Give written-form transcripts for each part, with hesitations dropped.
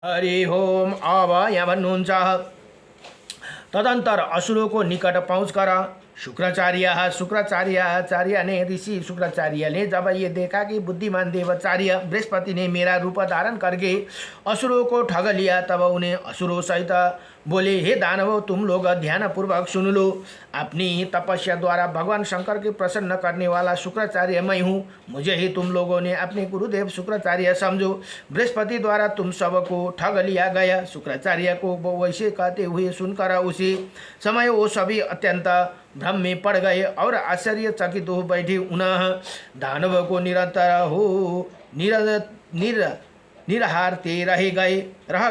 हरि ओम। अब यहाँ भन्नुहुन्छ तदंतर असुरों को निकट पहुंचकर शुक्राचार्य ने ऋषि शुक्राचार्य ने जब ये देखा कि बुद्धिमान देवाचार्य बृहस्पति ने मेरा रूप धारण करके असुरों को ठग लिया, तब उन्हें असुरों सहित बोले, हे दानवों, तुम लोग ध्यान पूर्वक सुन लो। अपनी तपस्या द्वारा भगवान शंकर के प्रसन्न करने वाला शुक्राचार्य मैं हूँ। मुझे ही तुम लोगों ने अपने गुरुदेव शुक्राचार्य समझो। बृहस्पति द्वारा तुम सबको ठग लिया गया। शुक्राचार्य को वो वैसे कहते हुए सुनकर उसी समय वो सभी अत्यंत भ्रम में पड़ गए और आश्चर्यचकित हो बैठे। उन्हें दानव को निरहारते रह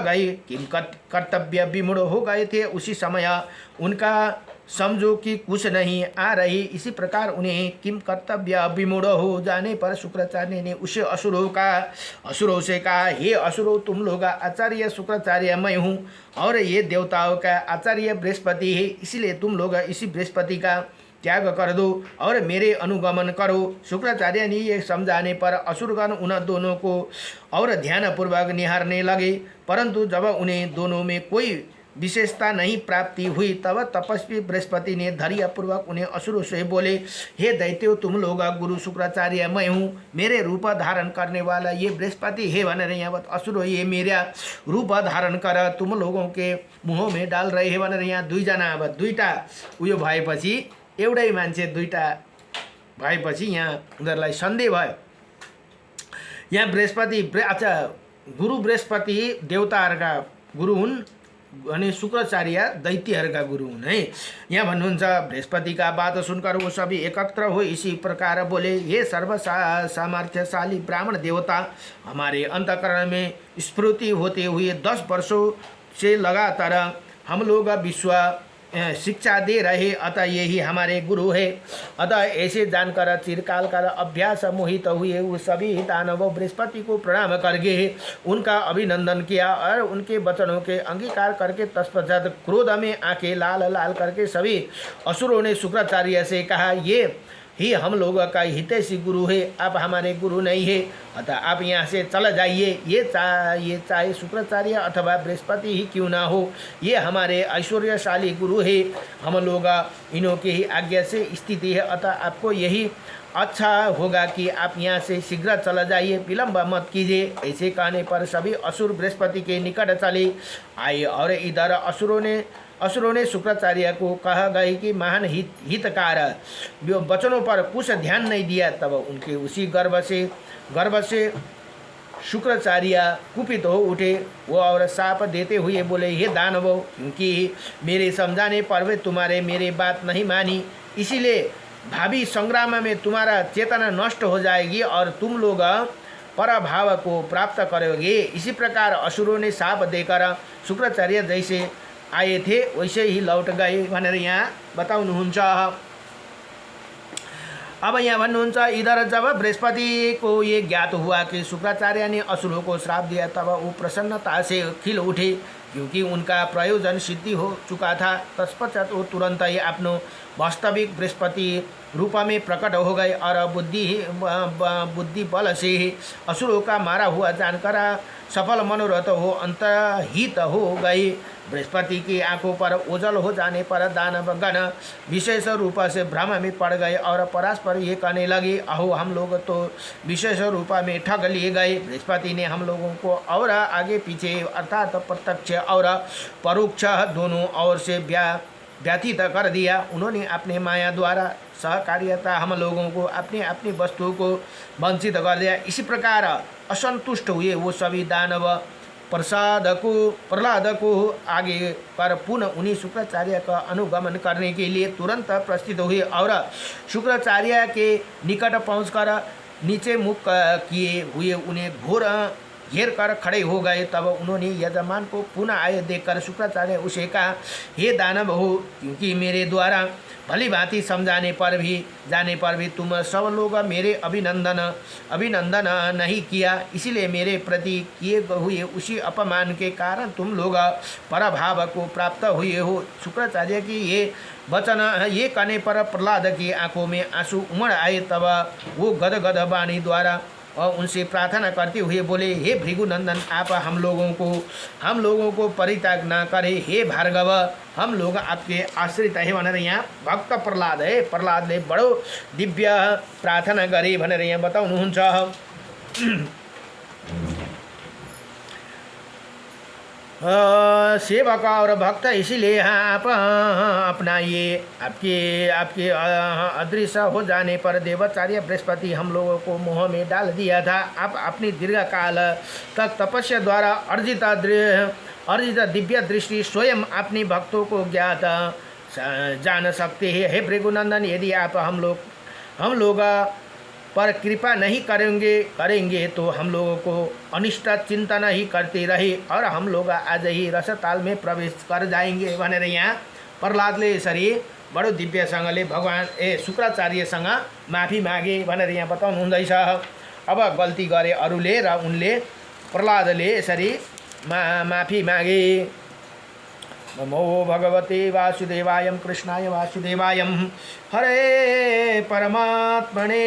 गए किम कर्तव्य विमूढ़ हो गए थे। उसी समय उनका समझो कि कुछ नहीं आ रही। इसी प्रकार उन्हें किम कर्तव्य विमूढ़ हो जाने पर शुक्राचार्य ने उसे असुरों से कहा, हे असुरों, तुम लोग आचार्य शुक्राचार्य मैं हूँ और ये देवताओं का आचार्य बृहस्पति है, इसलिए तुम लोग इसी बृहस्पति का त्याग कर दो और मेरे अनुगमन करो। शुक्राचार्य ने ये समझाने पर असुरगण उन दोनों को और ध्यानपूर्वक निहारने लगे, परंतु जब उन्हें दोनों में कोई विशेषता नहीं प्राप्ति हुई, तब तपस्वी बृहस्पति ने धैर्यपूर्वक उन्हें असुरों से बोले, हे दैत्यो, तुम लोग गुरु शुक्राचार्य मैं हूँ, मेरे रूप धारण करने वाला ये बृहस्पति है वन रहे। असुरो ये मेरा रूप धारण कर तुम लोगों के मुँह में डाल रहे हे वन रहे। दुईजना अब दुईटा उयो भएपछि एउटै मान्छे दुईटा भएपछि यहाँ उनीहरूलाई सन्देह भयो। यहाँ बृहस्पति अच्छा गुरु बृहस्पति देवताहरूका गुरु हुन् अनि शुक्राचार्य दैत्यहरूका गुरु हुन् है। यहाँ भन्नुहुन्छ बृहस्पति का बात सुनकर वो सभी एकत्र हो इसी प्रकार बोले, हे सर्व सामर्थ्यशाली ब्राह्मण देवता, हमारे अंतःकरण में स्फूर्ति होते हुए 10 वर्षों से लगातार हम लोग विश्व शिक्षा दे रहे, अतः यही हमारे गुरु है। अतः ऐसे जानकर चिरकाल का अभ्यास मोहित हुए वो सभी दानव बृहस्पति को प्रणाम करके उनका अभिनंदन किया और उनके वचनों के अंगीकार करके तत्पश्चात क्रोध में आंखें लाल लाल करके सभी असुरों ने शुक्राचार्य से कहा, ये ही हम लोग का हितैषी गुरु है, आप हमारे गुरु नहीं है, अतः आप यहाँ से चला जाइए। ये चाहे शुक्राचार्य अथवा बृहस्पति ही क्यों ना हो, ये हमारे ऐश्वर्यशाली गुरु है। हम लोग इन्हों के ही आज्ञा से स्थिति है, अतः आपको यही अच्छा होगा कि आप यहाँ से शीघ्र चला जाइए, विलम्ब मत कीजिए। ऐसे कहने पर सभी असुर बृहस्पति के निकट चले आए और इधर असुरों ने शुक्राचार्य को कहा गए कि महान हितकार वचनों पर कुछ ध्यान नहीं दिया। तब उनके उसी गर्व से शुक्राचार्य कुपित हो उठे वो और शाप देते हुए बोले, हे दानवों, क्योंकि मेरे समझाने पर वे तुम्हारे मेरे बात नहीं मानी, इसीलिए भावी संग्राम में तुम्हारा चेतना नष्ट हो जाएगी और तुम लोग पराभाव को प्राप्त करोगे। इसी प्रकार असुरों ने शाप देकर शुक्राचार्य जैसे आए थे वैसे ही लौट गए भनेर यहाँ बताउनुहुन्छ। अब यहाँ भन्नुहुन्छ, इधर जब बृहस्पति को ये ज्ञात हुआ कि शुक्राचार्य ने असुरों को श्राप दिया, तब वो प्रसन्नता से खिल उठे क्योंकि उनका प्रयोजन सिद्धि हो चुका था। तत्पश्चात वो तुरंत ही अपनो वास्तविक बृहस्पति रूप में प्रकट हो गए और बुद्धि बल से असुरों का मारा हुआ जानकर सफल मनोरथ हो अंतहित हो गए। बृहस्पति की आंखों पर ओझल हो जाने पर दानवगण विशेष रूप से भ्रम में पड़ गए और परस्पर ये कहने लगे, अहो, हम लोग तो विशेष रूप में ठग लिए गए। बृहस्पति ने हम लोगों को और आगे पीछे अर्थात प्रत्यक्ष और परोक्ष दोनों ओर से व्यथित कर दिया। उन्होंने अपने माया द्वारा सहकार्यता हम लोगों को अपनी अपनी वस्तुओं को वंचित कर दिया। इसी प्रकार असंतुष्ट हुए वो सभी दानव प्रहलाद को आगे पर पुनः उन्हीं शुक्राचार्य का अनुगमन करने के लिए तुरंत प्रस्थित हुए और शुक्राचार्य के निकट पहुंचकर नीचे मुख किए हुए उन्हें घोर घेर कर खड़े हो गए। तब उन्होंने यजमान को पुनः आए देखकर शुक्राचार्य उसे कहा, हे दानव हो, क्योंकि मेरे द्वारा भली भांति समझाने पर भी तुम सब लोग मेरे अभिनंदन नहीं किया, इसीलिए मेरे प्रति किए हुए उसी अपमान के कारण तुम लोग पराभाव को प्राप्त हुए हो। शुक्राचार्य की ये वचन ये कहने पर प्रहलाद की आंखों में आंसू उमड़ आए। तब वो गदगद वाणी द्वारा और उनसे प्रार्थना करते हुए बोले, हे भृगुनंदन, आप हम लोगों को परित्याग न करें। हे भार्गव, हम लोग आपके आश्रित है भनेर यहाँ भक्त प्रहलाद है, प्रहलादले बडो दिव्य प्रार्थना गरे भनेर यहाँ बताउनुहुन्छ। सेवक और भक्त इसीलिए आप अपनाइए। आपके अदृश्य हो जाने पर देवाचार्य बृहस्पति हम लोगों को मोह में डाल दिया था। आप अपनी दीर्घ काल तक तपस्या द्वारा अर्जित दिव्य दृष्टि स्वयं अपने भक्तों को ज्ञात जान सकते हैं। हे भृगुनंदन, यदि आप हम लोग पर कृपा नहीं करेंगे तो हम लोगों को अनिष्ट चिंतन ही करते रहे और हम लोग आज ही रसताल में प्रवेश कर जाएंगे भनेर यहाँ प्रहलादले यसरी बडो दिव्यसँगले भगवान शुक्राचार्यसँग माफी मागे भनेर यहाँ बताउनु हुँदैछ। अब गल्ती गरे अरूले र उनले प्रहलादले यसरी माफी मागे। नमो भगवते वासुदेवाय कृष्णाय वासुदेवाय हरे परमात्मने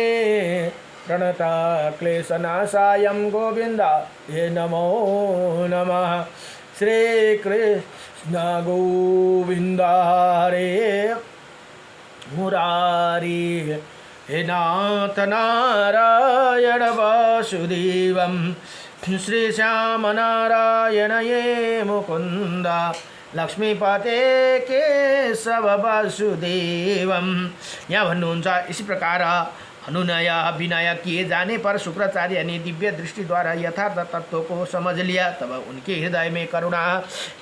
प्रणता क्लेशनाशाय गोविंद हे नमो नमः। श्री कृष्ण गोविंद हरे मुरारी हे नाथ नारायण वासुदेवं श्री श्याम नारायण ये मुकुंद लक्ष्मीपते केशव वासुदेवम। यहाँ भन्नुहुन्छ, इसी प्रकार अनुनय विनय किए जाने पर शुक्राचार्य ने दिव्य दृष्टि द्वारा यथार्थ तत्व को समझ लिया। तब उनके हृदय में करुणा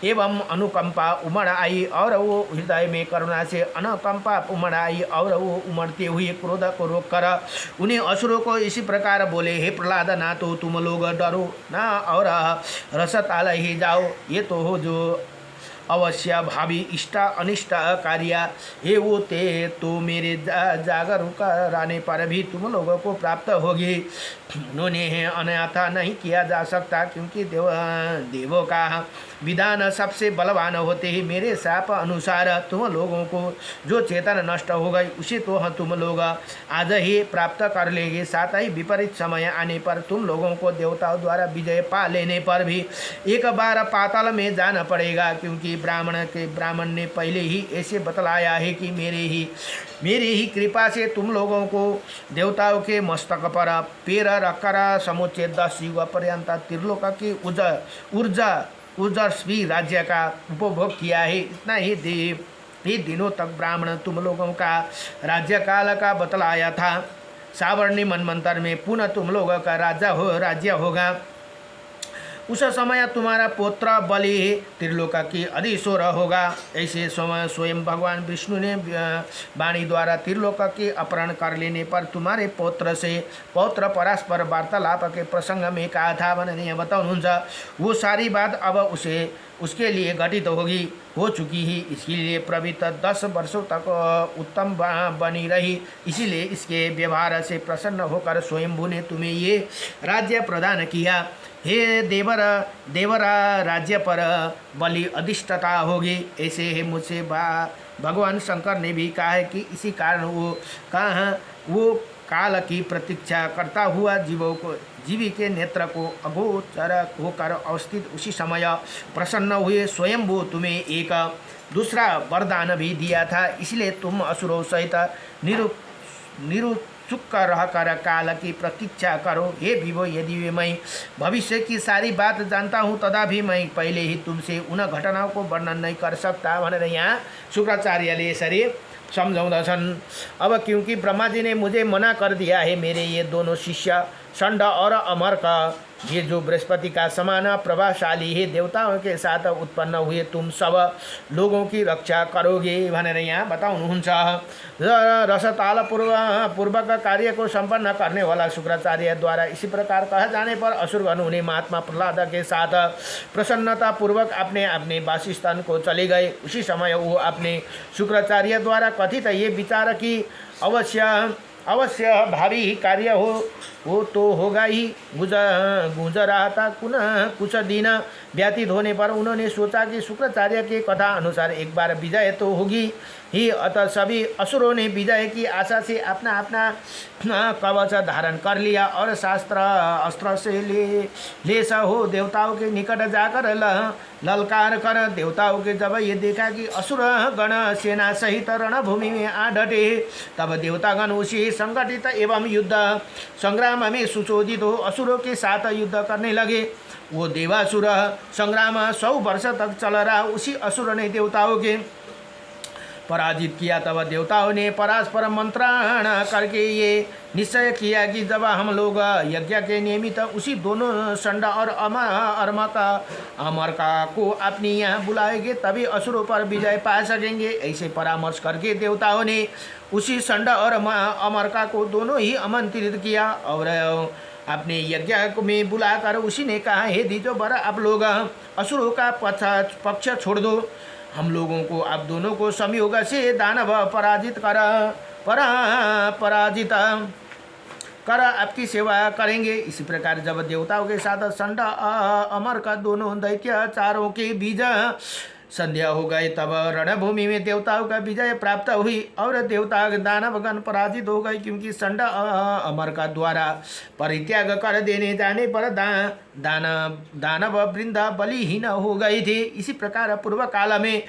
एवं अनुकंपा उमड़ आई और वो हृदय में करुणा से अनुकंपा उमड़ आई और वो उमड़ते हुए क्रोध को रोककर उन्हें असुरों को इसी प्रकार बोले, हे प्रहलाद, ना तो तुम लोग डरो ना और रसताल ही जाओ। ये तो हो जो अवश्य भावी इष्ट अनिष्ट कार्य हे वो ते तो मेरे जागरूक रहने पर भी तुम लोगों को प्राप्त होगी। उन्होंने अन्यथा नहीं किया जा सकता, क्योंकि देवों का विधान सबसे बलवान होते ही मेरे शाप अनुसार तुम लोगों को जो चेतन नष्ट हो गई उसे तो तुम लोग आज ही प्राप्त कर लेंगे। साथ ही विपरीत समय आने पर तुम लोगों को देवताओं द्वारा विजय पा लेने पर भी एक बार पाताल में जाना पड़ेगा, क्योंकि ब्राह्मण ने पहले ही ऐसे बतलाया है कि मेरी ही कृपा से तुम लोगों को देवताओं के मस्तक पर पैर रखकर समुचे 10 युग पर्यंत त्रिलोक की ऊर्जस्वी राज्य का उपभोग किया है। इतना ही दिनों तक ब्राह्मण तुम लोगों का राज्यकाल का बतलाया था। सावर्णी मनमंत्र में पुनः तुम लोगों का राज्य होगा। उस समय तुम्हारा पुत्र बलि त्रिलोक की अधीश्वर होगा। ऐसे समय स्वयं भगवान विष्णु ने वाणी द्वारा त्रिलोक के अपहरण कर लेने पर तुम्हारे पौत्र परस्पर वार्तालाप के प्रसंग में कहा था भनेर बताउनुहुन्छ। वो सारी बात अब उसके लिए घटित हो चुकी ही, इसलिए प्रवृत्त 10 वर्षों तक उत्तम बनी रही। इसीलिए इसके व्यवहार से प्रसन्न होकर स्वयंभू ने तुम्हें ये राज्य प्रदान किया। हे देवरा राज्य पर बलि अधिष्ठता होगी। ऐसे ही मुझसे भगवान शंकर ने भी कहा है कि इसी कारण वो काल की प्रतीक्षा करता हुआ जीवी के नेत्र को अगोचर होकर अवस्थित उसी समय प्रसन्न हुए। स्वयंभू तुम्हें एक दूसरा वरदान भी दिया था, इसलिए तुम असुरों सहित निरुत्सुक रहकर काल की प्रतीक्षा करो। हे विभो, यदि मैं भविष्य की सारी बात जानता हूँ तथा भी मैं पहले ही तुमसे उन घटनाओं को वर्णन नहीं कर सकता भनेर यहाँ शुक्राचार्यले यसरी सम्झाउँदछन्। अब क्योंकि ब्रह्मा जी ने मुझे मना कर दिया है, मेरे ये दोनों शिष्य षण्ड और अमर का ये जो बृहस्पति का समान प्रभावशाली है देवताओं के साथ उत्पन्न हुए, तुम सब लोगों की रक्षा करोगे भनेर यहाँ बताउनुहुन्छ। रसताल पूर्वक कार्य को संपन्न करने वाला शुक्राचार्य द्वारा इसी प्रकार कहा जाने पर असुरगण उन्हें महात्मा प्रहलाद के साथ प्रसन्नता पूर्वक अपने वासस्थान को चले गए। उसी समय वो अपने शुक्राचार्य द्वारा कथित ये विचार की अवश्य भावी कार्य हो तो होगा ही गूंज रहा था। कुछ दिन व्यतीत होने पर उन्होंने सोचा कि शुक्राचार्य के कथा अनुसार एक बार विजय तो होगी, ही अतः सभी असुरों ने विजय की आशा से अपना अपना कवच धारण कर लिया और शास्त्र अस्त्र से लेस हो देवताओं के निकट जाकर ललकार कर देवताओं के जब ये देखा कि असुर गण सेना सहित रणभूमि में आ डटे, तब देवतागण उसी संगठित एवं युद्ध संग्राम में सुशोधित हो असुरों के साथ युद्ध करने लगे। वो देवासुर संग्राम 100 वर्ष तक चल रहा। उसी असुर ने देवताओं के पराजित किया। तब देवताओं ने परस्पर मंत्रणा करके ये निश्चय किया कि जब हम लोग यज्ञ के नियमित उसी दोनों षंड और अमरका को अपनी यहाँ बुलाएंगे, तभी असुरों पर विजय पा सकेंगे। ऐसे परामर्श करके देवताओं ने उसी षंड और अमरका को दोनों ही आमंत्रित किया और अपने यज्ञ में बुलाकर उसी ने कहा, हे द्विजोवर, आप लोग असुरों का पक्ष छोड़ दो। हम लोगों को आप दोनों को संयोग से दानव पराजित कर आपकी सेवा करेंगे। इसी प्रकार जब देवताओं के साथ षंड अमर का दोनों दैत्याचारों के बीच संध्या हो गए, तब रणभूमि में देवताओं का विजय प्राप्त हुई और देवता दानवगण पराजित हो गए, क्योंकि षंड अमर का द्वारा परित्याग कर देने जाने पर दानव वृंद बलिहीन हो गए थे। इसी प्रकार पूर्व काल में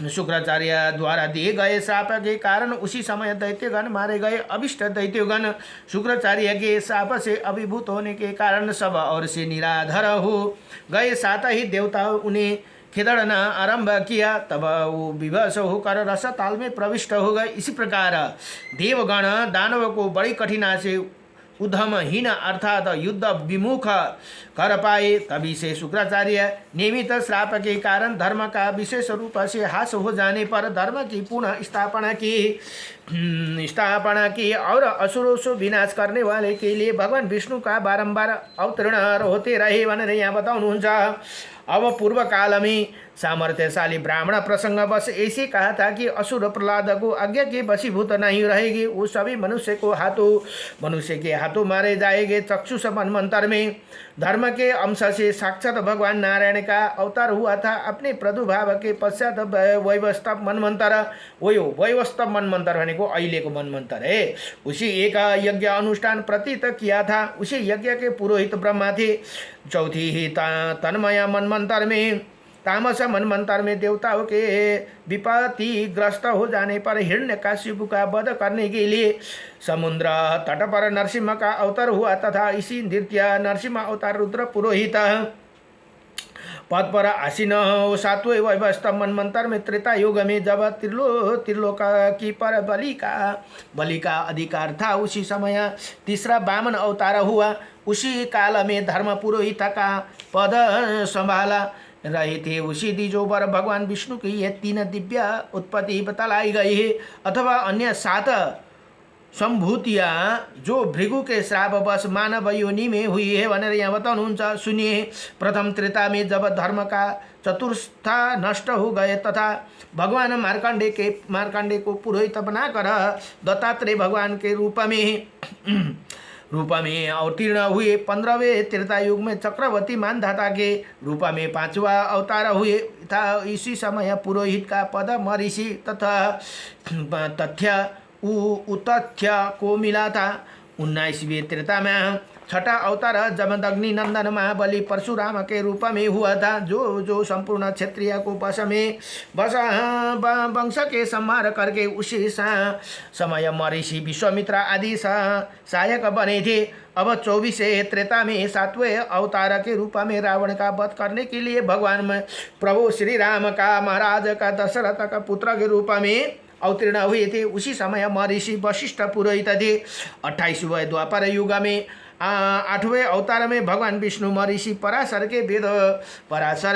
शुक्राचार्य द्वारा दिए गए श्राप के कारण उसी समय दैत्यगण मारे गए। अभिष्ट दैत्यगण शुक्राचार्य के श्राप से अभिभूत होने के कारण सब और से निराधर हो गए। साथ ही देवताओं उन्हें खिदड़ना आरंभ किया, तब वो विवश होकर रसताल में प्रविष्ट हो गए। इसी प्रकार देवगण दानव को बड़ी कठिनाई से उद्यमहीन अर्थात युद्ध विमुख कर पाए। तभी से शुक्राचार्य नियमित श्राप के कारण धर्म का विशेष रूप से हास हो जाने पर धर्म की पुनः स्थापना की और असुरों से विनाश करने वाले के लिए भगवान विष्णु का बारंबार अवतरण होते रहे भनेर यहाँ बताउनुहुन्छ। अब पूर्व काल में सामर्थ्यशाली ब्राह्मण प्रसंग बस ऐसे कहा था कि असुर प्रहलाद को आज्ञा के वशीभूत नहीं रहेगी, वो सभी मनुष्य के हाथों मारे जाएंगे। चक्षुष मनमंत्र में धर्म के अंश से साक्षात भगवान नारायण का अवतार हुआ था। अपने प्रादुर्भाव के पश्चात वैवस्वत मनमंत्र, वैवस्वत मनमंत्र भनेको अहिलेको मनमंत्र है, उसी एक यज्ञ अनुष्ठान प्रतीत किया था। उसी यज्ञ के पुरोहित ब्रह्मा थे। चौथी ही तन्मय मनमंत्र में तामस मनमंत्र में देवताओं के विपत्तिग्रस्त हो जाने पर हिरण्यकशिपु का वध करने के लिए समुद्र तट पर नरसिंह का अवतार हुआ तथा इसी द्वितीय नरसिंह अवतार रुद्र पुरोहित पद पर आसीन हो। सातवें वैवस्वत मनमंत्र में त्रेता युग में जब त्रिलोक की पर बलि का अधिकार था, उसी समय तीसरा वामन अवतार हुआ। उसी काल में धर्म पुरोहित का पद संभाला रहे थे। उसी द्विजोवर भगवान विष्णु की ये 3 दिव्य उत्पत्ति बतलाई गई है, अथवा अन्य 7 संभूतियाँ जो भृगु के श्रापवश मानव योनि में हुई है भनेर यहाँ बताउनुहुन्छ। सुनिए, प्रथम त्रेता में जब धर्म का चतुर्थ नष्ट हो गए तथा भगवान मार्कंडे को पुरोहित बनाकर दत्तात्रेय भगवान के रूप में अवतीर्ण हुए। 15वें त्रेता युग में चक्रवर्ती मानधाता के रूप में 5वां अवतार हुए था। इसी समय पुरोहित का पद महर्षि तथा उतथ्य को मिला था। 19वें त्रेता में छठा अवतार जमदग्नि नंदन महाबली परशुराम के रूप में हुआ था, जो संपूर्ण क्षत्रिय को वंश के संहार करके उसी समय महर्षि विश्वामित्र आदि सहायक बने थे। अब 24वें त्रेता में 7वें अवतार के रूप में रावण का वध करने के लिए भगवान में प्रभु श्री राम का महाराज का दशरथ का पुत्र के रूप में अवतीर्ण हुए थे। उसी समय महर्षि वशिष्ठ पुरोहित थे। 28वें द्वापर युग में 8वें अवतार में भगवान विष्णु महर्षि पराशर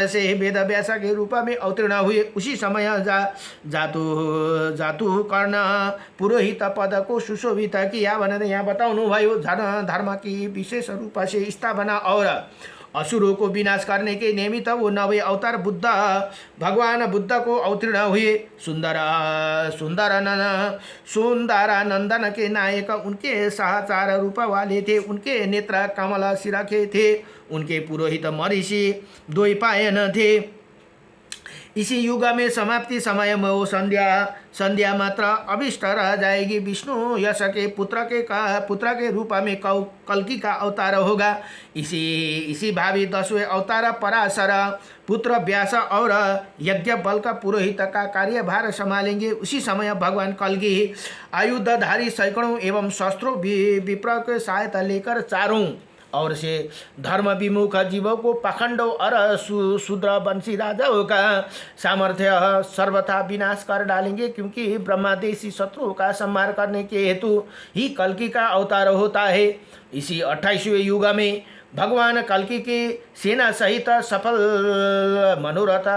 से वेद व्यास के रूप में अवतीर्ण हुए। उसी समय जातु कर्ण पुरोहित पद को सुशोभित किया भनेर यहाँ बताउनु भयो। धर्म की विशेष रूप से स्थापना और असुरों को विनाश करने के निमित्त वो 9वें अवतार भगवान बुद्ध को अवतीर्ण हुए। सुंदरानंदन के नायक उनके सहचार रूप वाले थे। उनके नेत्र कमल सिरखे थे। उनके पुरोहित महर्षि द्वैपायन थे। इसी युग में समाप्ति समय में वो संध्या मात्र अभिष्ट रह जाएगी। विष्णु यश के पुत्र के रूप में कल्कि का अवतार होगा। इसी भावी 10वें अवतार पराशर पुत्र व्यास और यज्ञ बल का पुरोहित का कार्यभार संभालेंगे। उसी समय भगवान कल्कि आयुधधारी सैकड़ों एवं शस्त्रों विप्र के सहायता लेकर चारों और से धर्म विमुख जीवों को पाखंडों और शूद्र वंशी राजाओं का सामर्थ्य सर्वथा विनाश कर डालेंगे, क्योंकि ब्रह्मादेशी शत्रुओं का संहार करने के हेतु ही कल्कि का अवतार होता है। इसी 28वें युग में भगवान कल्कि की सेना सहित सफल मनोरथ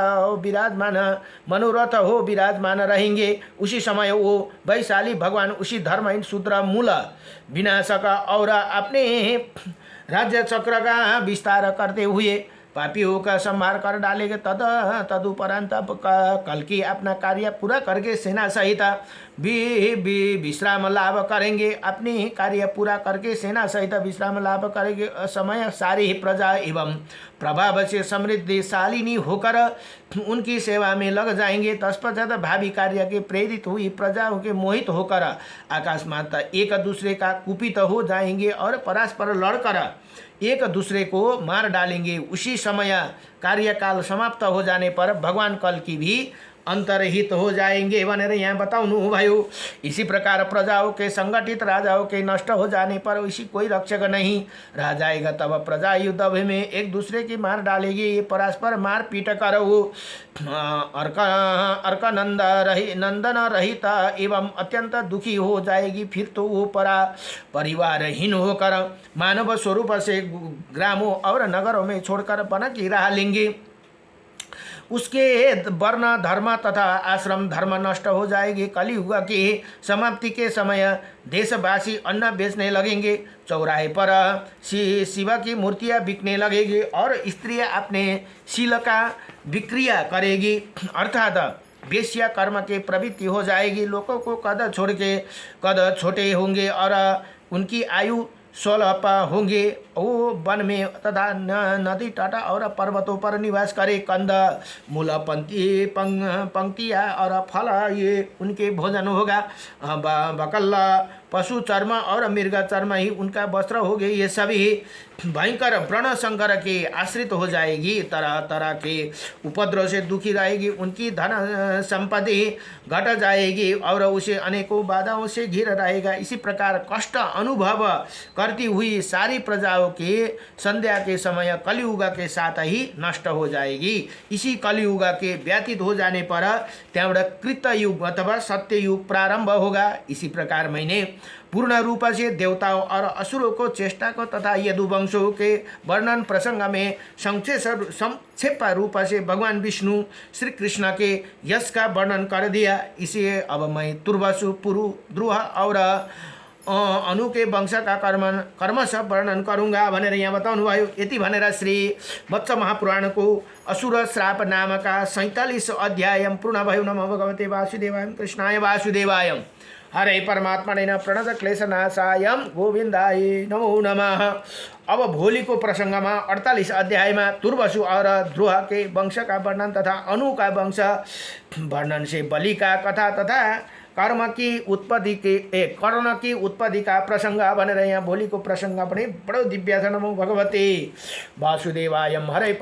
हो विराजमान रहेंगे। उसी समय वो वैशाली भगवान उसी धर्महीन शूद्र मूल विनाशक और अपने राज्य चक्र का विस्तार करते हुए पापियों का संहार कर डालेंगे। तदुपरांत कल्कि अपना कार्य पूरा करके सेना सहित विश्राम लाभ करेंगे। अपनी कार्य पूरा करके सेना सहित विश्राम लाभ करेंगे। समय सारी प्रजा एवं प्रभाव से समृद्धिशालिनी होकर उनकी सेवा में लग जाएंगे। तत्पश्चात भावी कार्य के प्रेरित हुई प्रजाओं के मोहित होकर अकस्मात एक दूसरे का कुपित हो जाएंगे और परस्पर लड़कर एक दूसरे को मार डालेंगे। उसी समय कार्यकाल समाप्त हो जाने पर भगवान कल्कि भी अंतरहित हो जाएंगे भनेर यहाँ बताउनु भयो। इसी प्रकार प्रजाओं के संगठित राजाओं के नष्ट हो जाने पर इसी कोई रक्षक नहीं रह जाएगा। तब प्रजा युद्ध में एक दूसरे की मार डालेगी। ये परस्पर मार पीट कर वो अर्क नंदन रहित एवं अत्यंत दुखी हो जाएगी। फिर तो वो परिवारहीन होकर मानव स्वरूप से ग्रामों और नगरों में छोड़कर वन की राह लेंगे। उसके वर्ण धर्म तथा आश्रम धर्म नष्ट हो जाएगी। कलियुग की समाप्ति के समय देशवासी अन्न बेचने लगेंगे। चौराहे पर शिव की मूर्तियां बिकने लगेगी और स्त्रियां अपने शील का विक्रिया करेगी, अर्थात वेश्या कर्म के प्रवृत्ति हो जाएगी। लोगों को कद छोटे होंगे और उनकी आयु स्वल्प होंगे। वो वन में तथा नदी तट और पर्वतों पर निवास करे। कंद मूल पंक्तियाँ और फल ये उनके भोजन होगा। बकल्ला पशु चर्म और मृग चर्म ही उनका वस्त्र हो गए। ये सभी भयंकर व्रण संकर के आश्रित हो जाएगी। तरह तरह के उपद्रव से दुखी रहेगी। उनकी धन संपत्ति घट जाएगी और उसे अनेकों बाधाओं से घिर रहेगा। इसी प्रकार कष्ट अनुभव करती हुई सारी प्रजाओं के संध्या के समय कलियुग के साथ ही नष्ट हो जाएगी। इसी कलियुग के व्यतीत हो जाने पर त्यहाँबाट कृत युग अथवा सत्य युग प्रारंभ होगा। इसी प्रकार मैंने पूर्ण रूप से देवताओं और असुरों को चेष्टा को तथा यदुवंशों के वर्णन प्रसंग में संक्षेप रूप से भगवान विष्णु श्री कृष्ण के यश का वर्णन कर दिया। इसे अब मैं तुर्वसु पुरु द्रुह और अनु के वंश का कर्मश वर्णन करूँगा भनेर यहाँ बताउनु भयो। यति भनेर श्री मत्स्य महापुराण को असुर श्राप नामका 47 अध्याय पूर्ण भयो। नमो भगवते वासुदेवाय कृष्णाय वासुदेवाय हरे परमात्मने प्रणत क्लेशनाशाय गोविन्दाय नमो नमः। अब भोलि को प्रसंग में 48 अध्याय में तुर्वसु और द्रुह के वंश का वर्णन तथा अनु का वंश वर्णन से बलि का कथा तथा कर्ण की उत्पत्ति का प्रसंग भनेर यहाँ भोलि को प्रसंग पनि बडो दिव्य छ। नमो भगवते वासुदेवाय हरे